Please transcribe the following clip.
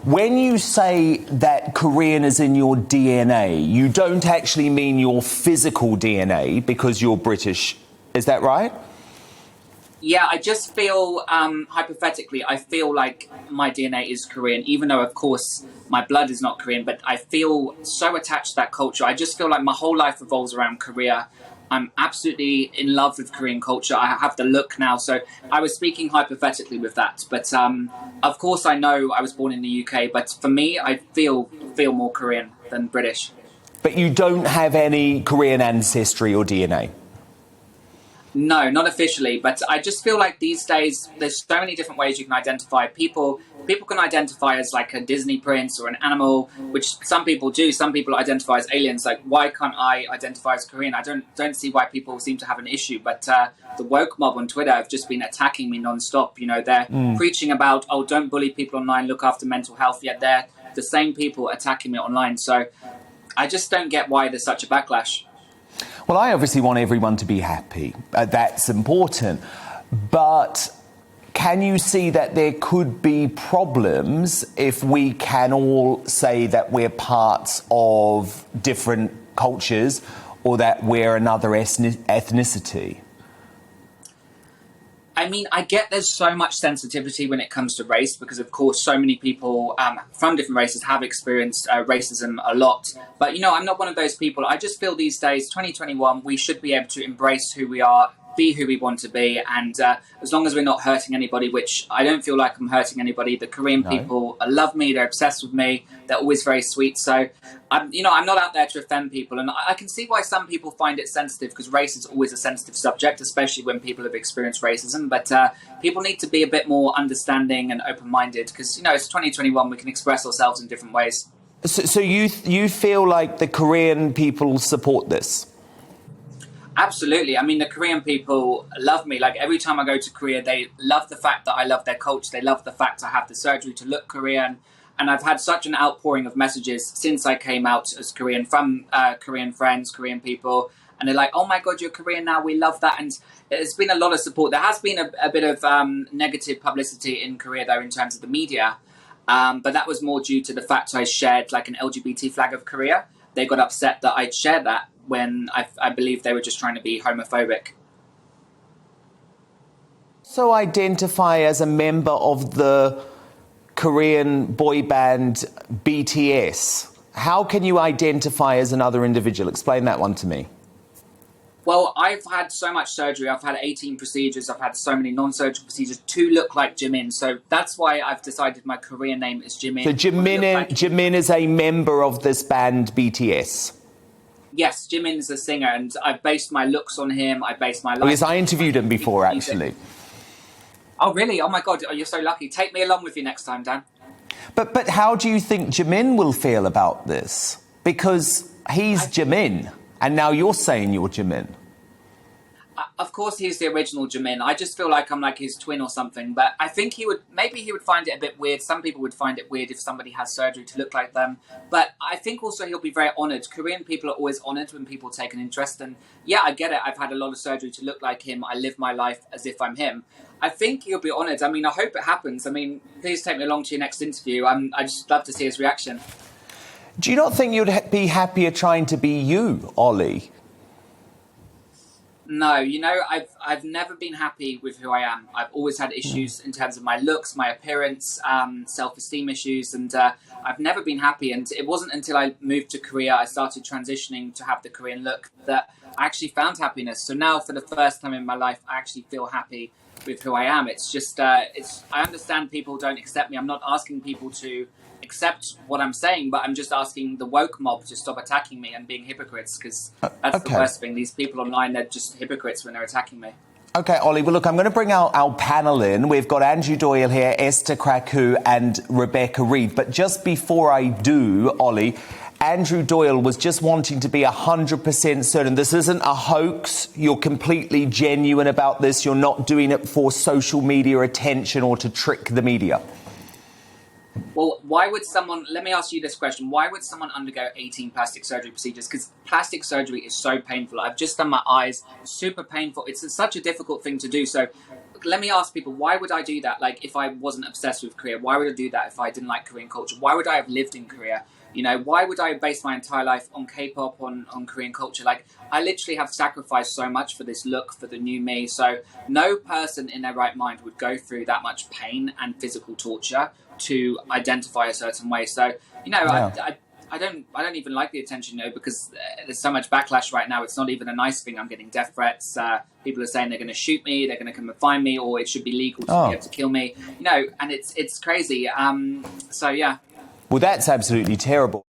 When you say that Korean is in your DNA, you don't actually mean your physical DNA because you're British. Is that right? Yeah, I just feel, hypothetically, I feel like my DNA is Korean, even though, of course, my blood is not Korean, but I feel so attached to that culture. I just feel like my whole life revolves around Korea. I'm absolutely in love with Korean culture. I have the look now. So I was speaking hypothetically with that. But of course, I know I was born in the UK. But for me, I feel more Korean than British. But you don't have any Korean ancestry or DNA? No, not officially, but I just feel like these days there's so many different ways you can identify people. People can identify as like a Disney prince or an animal, which some people do. Some people identify as aliens. Like, why can't I identify as Korean? I don't see why people seem to have an issue. But the woke mob on Twitter have just been attacking me nonstop. You know, they're preaching about, oh, don't bully people online, look after mental health. Yet they're the same people attacking me online. So I just don't get why there's such a backlash. Well, I obviously want everyone to be happy. That's important. But can you see that there could be problems if we can all say that we're parts of different cultures or that we're another ethnicity? I mean, I get there's so much sensitivity when it comes to race because, of course, so many people from different races have experienced racism a lot. But, you know, I'm not one of those people. I just feel these days, 2021, we should be able to embrace who we are, be who we want to be. And as long as we're not hurting anybody, which I don't feel like I'm hurting anybody, the Korean people love me. They're obsessed with me. They're always very sweet. So, I'm not out there to offend people. And I can see why some people find it sensitive because race is always a sensitive subject, especially when people have experienced racism. But people need to be a bit more understanding and open-minded because, you know, it's 2021. We can express ourselves in different ways. So you feel like the Korean people support this? Absolutely. I mean, the Korean people love me. Like, every time I go to Korea, they love the fact that I love their culture. They love the fact I have the surgery to look Korean. And I've had such an outpouring of messages since I came out as Korean from Korean friends, Korean people. And they're like, oh, my God, you're Korean now. We love that. And there's been a lot of support. There has been a bit of negative publicity in Korea, though, in terms of the media. But that was more due to the fact I shared like an LGBT flag of Korea. They got upset that I'd shared that when I believe they were just trying to be homophobic. So identify as a member of the Korean boy band BTS. How can you identify as another individual? Explain that one to me. Well, I've had so much surgery. I've had 18 procedures. I've had so many non-surgical procedures to look like Jimin. So that's why I've decided my Korean name is Jimin. So Jimin is a member of this band BTS? Yes, Jimin is a singer, and I've based my looks on him. I based my life. Oh, yes, I interviewed him before, actually. Oh, really? Oh, my God. Oh, you're so lucky. Take me along with you next time, Dan. But how do you think Jimin will feel about this? Because he's Jimin, and now you're saying you're Jimin. Of course, he's the original Jimin. I just feel like I'm like his twin or something. But I think he would find it a bit weird. Some people would find it weird if somebody has surgery to look like them. But I think also he'll be very honoured. Korean people are always honoured when people take an interest. And yeah, I get it. I've had a lot of surgery to look like him. I live my life as if I'm him. I think he'll be honoured. I mean, I hope it happens. I mean, please take me along to your next interview. I just love to see his reaction. Do you not think you'd be happier trying to be you, Oli? No, you know, I've never been happy with who I am. I've always had issues in terms of my looks, my appearance, self-esteem issues, and I've never been happy. And it wasn't until I moved to Korea, I started transitioning to have the Korean look, that I actually found happiness. So now, for the first time in my life, I actually feel happy with who I am. It's just, I understand people don't accept me. I'm not asking people to accept what I'm saying, but I'm just asking the woke mob to stop attacking me and being hypocrites, because that's the worst thing. These people online, they're just hypocrites when they're attacking me. OK, Oli, well, look, I'm going to bring our panel in. We've got Andrew Doyle here, Esther Kraku and Rebecca Reed. But just before I do, Oli, Andrew Doyle was just wanting to be 100% certain. This isn't a hoax. You're completely genuine about this. You're not doing it for social media attention or to trick the media. Well, why would someone, let me ask you this question, why would someone undergo 18 plastic surgery procedures? Because plastic surgery is so painful. I've just done my eyes, super painful. It's such a difficult thing to do. So let me ask people, why would I do that? Like, if I wasn't obsessed with Korea, why would I do that if I didn't like Korean culture? Why would I have lived in Korea? You know, why would I base my entire life on K-pop, on Korean culture? Like, I literally have sacrificed so much for this look, for the new me. So no person in their right mind would go through that much pain and physical torture to identify a certain way. So, you know, Yeah. I don't even like the attention, you know, because there's so much backlash right now. It's not even a nice thing. I'm getting death threats. People are saying they're going to shoot me, they're going to come and find me, or it should be legal to be able to kill me. You know, and it's crazy. So yeah. Well, that's absolutely terrible.